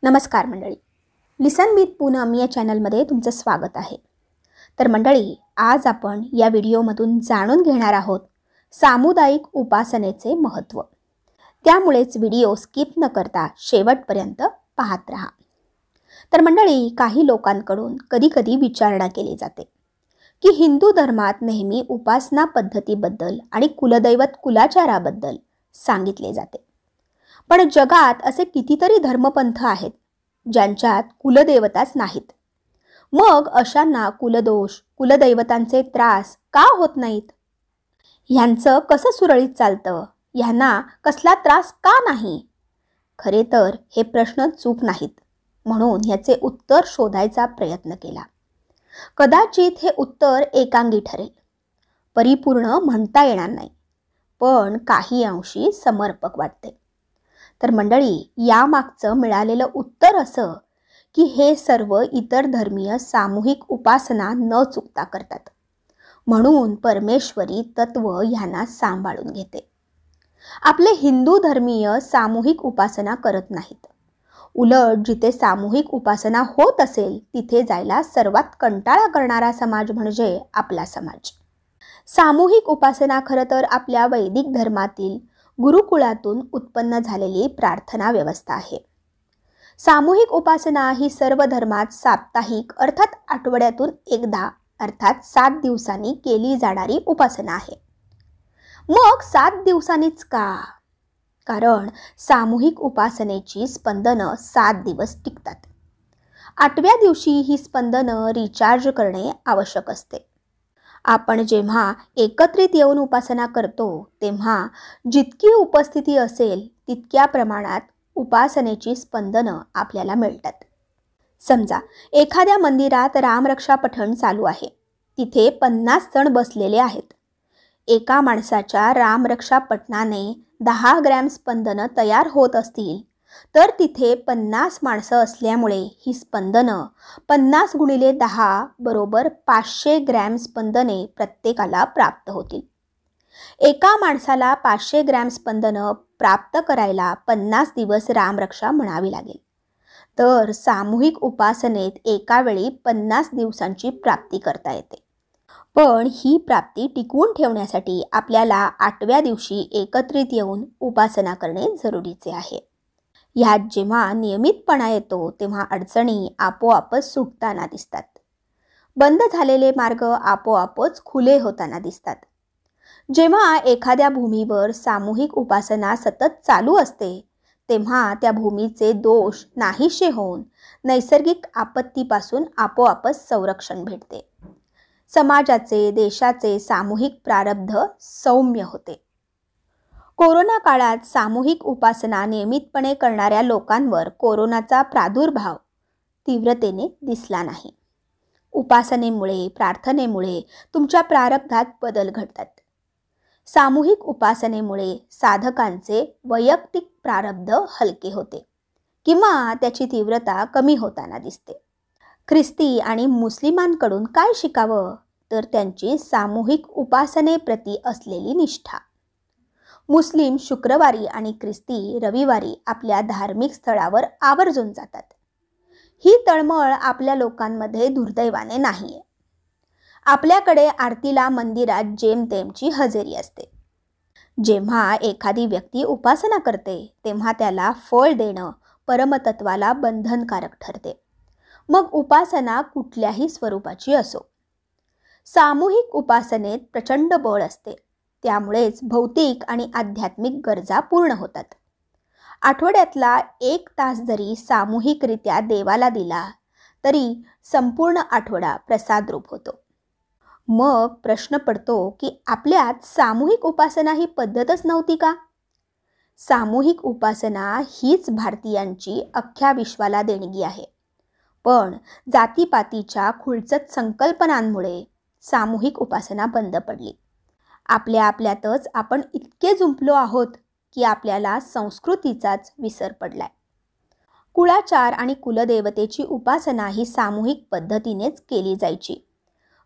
नमस्कार मंडळी, लिसन विथ पूनम या चॅनलमध्ये तुमचं स्वागत आहे. तर मंडळी, आज आपण या व्हिडिओमधून जाणून घेणार आहोत सामुदायिक उपासनेचे महत्त्व. त्यामुळेच व्हिडिओ स्किप न करता शेवटपर्यंत पाहत राहा. तर मंडळी, काही लोकांकडून कधीकधी विचारणा केली जाते की हिंदू धर्मात नेहमी उपासना पद्धतीबद्दल आणि कुलदैवत कुलाचाराबद्दल सांगितले जाते. पण जगात असे कितीतरी धर्मपंथ आहेत ज्यांच्यात कुलदेवताच नाहीत. मग अशांना कुलदोष, कुलदैवतांचे त्रास का होत नाहीत? ह्यांचं कसं सुरळीत चालतं? ह्यांना कसला त्रास का नाही? खरे तर हे प्रश्न चूक नाहीत, म्हणून ह्याचे उत्तर शोधायचा प्रयत्न केला. कदाचित हे उत्तर एकांगी ठरेल, परिपूर्ण म्हणता येणार नाही, पण काही अंशी समर्पक वाटते. तर मंडळी, यामागचं मिळालेलं उत्तर असं की हे सर्व इतर धर्मीय सामूहिक उपासना न चुकता करतात, म्हणून परमेश्वरी तत्व ह्यांना सांभाळून घेते. आपले हिंदू धर्मीय सामूहिक उपासना करत नाहीत. उलट जिथे सामूहिक उपासना होत असेल तिथे जायला सर्वात कंटाळा करणारा समाज म्हणजे आपला समाज. सामूहिक उपासना खरं तर आपल्या वैदिक धर्मातील गुरुकुळातून उत्पन्न झालेली प्रार्थना व्यवस्था आहे. सामूहिक उपासना ही सर्व धर्मात साप्ताहिक अर्थात आठवड्यातून एकदा अर्थात 7 दिवसांनी केली जाणारी उपासना आहे. मग 7 दिवसांनीच का? कारण सामूहिक उपासनेची स्पंदनं 7 दिवस टिकतात. 8व्या दिवशी ही स्पंदनं रिचार्ज करणे आवश्यक असते. आपण जेव्हा एकत्रित येऊन उपासना करतो तेव्हा जितकी उपस्थिती असेल तितक्या प्रमाणात उपासनेची स्पंदनं आपल्याला मिळतात. समजा एखाद्या मंदिरात रामरक्षा पठण चालू आहे. तिथे 50 जण बसलेले आहेत. एका माणसाच्या रामरक्षा पठणाने 10 ग्रॅम स्पंदनं तयार होत असतील तर तिथे 50 माणसं असल्यामुळे ही स्पंदनं 50 गुणिले 10 बरोबर 500 ग्रॅम स्पंदने प्रत्येकाला प्राप्त होतील. एका माणसाला 500 ग्रॅम स्पंदनं प्राप्त करायला 50 दिवस रामरक्षा म्हणावी लागेल. तर सामूहिक उपासनेत एका वेळी 50 दिवसांची प्राप्ती करता येते. पण ही प्राप्ती टिकवून ठेवण्यासाठी आपल्याला 8व्या दिवशी एकत्रित येऊन उपासना करणे जरुरीचे आहे. ह्यात जेव्हा नियमितपणा येतो तेव्हा अडचणी आपोआपच सुटताना दिसतात. बंद झालेले मार्ग आपोआपच खुले होताना दिसतात. जेव्हा एखाद्या भूमीवर सामूहिक उपासना सतत चालू असते तेव्हा त्या भूमीचे दोष नाहीसे होऊन नैसर्गिक आपत्तीपासून आपोआपच संरक्षण भेटते. समाजाचे, देशाचे सामूहिक प्रारब्ध सौम्य होते. कोरोना काळात सामूहिक उपासना नियमितपणे करणाऱ्या लोकांवर कोरोनाचा प्रादुर्भाव तीव्रतेने दिसला नाही. उपासनेमुळे, प्रार्थनेमुळे तुमच्या प्रारब्धात बदल घडतात. सामूहिक उपासनेमुळे साधकांचे वैयक्तिक प्रारब्ध हलके होते किंवा त्याची तीव्रता कमी होताना दिसते. ख्रिस्ती आणि मुस्लिमांकडून काय शिकावं? तर त्यांची सामूहिक उपासनेप्रती असलेली निष्ठा. मुस्लिम शुक्रवारी आणि ख्रिस्ती रविवारी आपल्या धार्मिक स्थळावर आवर्जून जातात. ही तळमळ आपल्या लोकांमध्ये दुर्दैवाने नाहीये. आपल्याकडे आरतीला मंदिरात जेमतेमची हजेरी असते. जेव्हा एखादी व्यक्ती उपासना करते तेव्हा त्याला फळ देणं परमतत्वाला बंधनकारक ठरते. मग उपासना कुठल्याही स्वरूपाची असो. सामूहिक उपासनेत प्रचंड बळ असते. त्यामुळेच भौतिक आणि आध्यात्मिक गरजा पूर्ण होतात. आठवड्यातला 1 तास जरी सामूहिकरित्या देवाला दिला तरी संपूर्ण आठवडा प्रसादरूप होतो. मग प्रश्न पडतो की आपल्यात सामूहिक उपासना ही पद्धतच नव्हती का? सामूहिक उपासना हीच भारतीयांची अख्ख्या विश्वाला देणगी आहे. पण जातीपातीच्या खुळचट संकल्पनांमुळे सामूहिक उपासना बंद पडली. आपल्या आपल्यातच आपण इतके जुंपलो आहोत की आपल्याला संस्कृतीचाच विसर पडलाय. कुळाचार आणि कुलदेवतेची उपासना ही सामूहिक पद्धतीनेच केली जायची.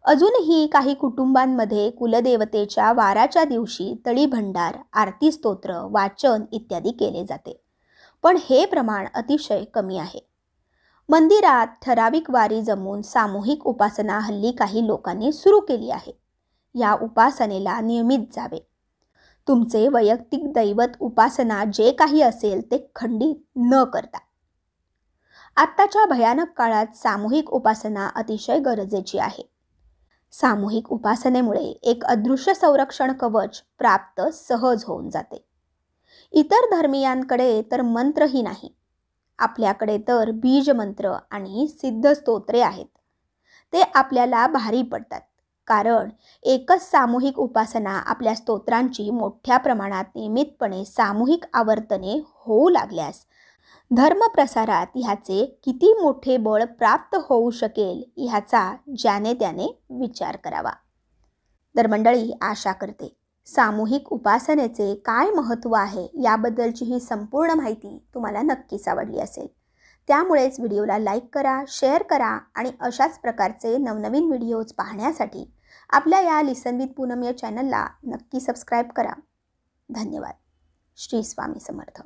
अजूनही काही कुटुंबांमध्ये कुलदेवतेच्या वाराच्या दिवशी तळीभंडार, आरती स्तोत्र, वाचन इत्यादी केले जाते. पण हे प्रमाण अतिशय कमी आहे. मंदिरात ठराविक वारी जमवून सामूहिक उपासना हल्ली काही लोकांनी सुरू केली आहे. या उपासनेला नियमित जावे. तुमचे वैयक्तिक दैवत उपासना जे काही असेल ते खंडित न करता. आत्ताच्या भयानक काळात सामूहिक उपासना अतिशय गरजेची आहे. सामूहिक उपासनेमुळे एक अदृश्य संरक्षण कवच प्राप्त सहज होऊन जाते. इतर धर्मीयांकडे तर मंत्रही नाही. आपल्याकडे तर बीज मंत्र आणि सिद्ध स्तोत्रे आहेत. ते आपल्याला भारी पडतात, कारण एकच सामूहिक उपासना आपल्या स्तोत्रांची मोठ्या प्रमाणात नियमितपणे सामूहिक आवर्तने होऊ लागल्यास धर्मप्रसारात ह्याचे किती मोठे बळ प्राप्त होऊ शकेल ह्याचा ज्याने त्याने विचार करावा. तर मंडळी, आशा करते सामूहिक उपासनेचे काय महत्त्व आहे याबद्दलची ही संपूर्ण माहिती तुम्हाला नक्कीच आवडली असेल. त्यामुळेच व्हिडिओला लाईक करा, शेअर करा आणि अशाच प्रकारचे नवनवीन व्हिडिओज पाहण्यासाठी आपल्या या लिसन विथ पूनम या चॅनलला नक्की सबस्क्राईब करा. धन्यवाद. श्री स्वामी समर्थ.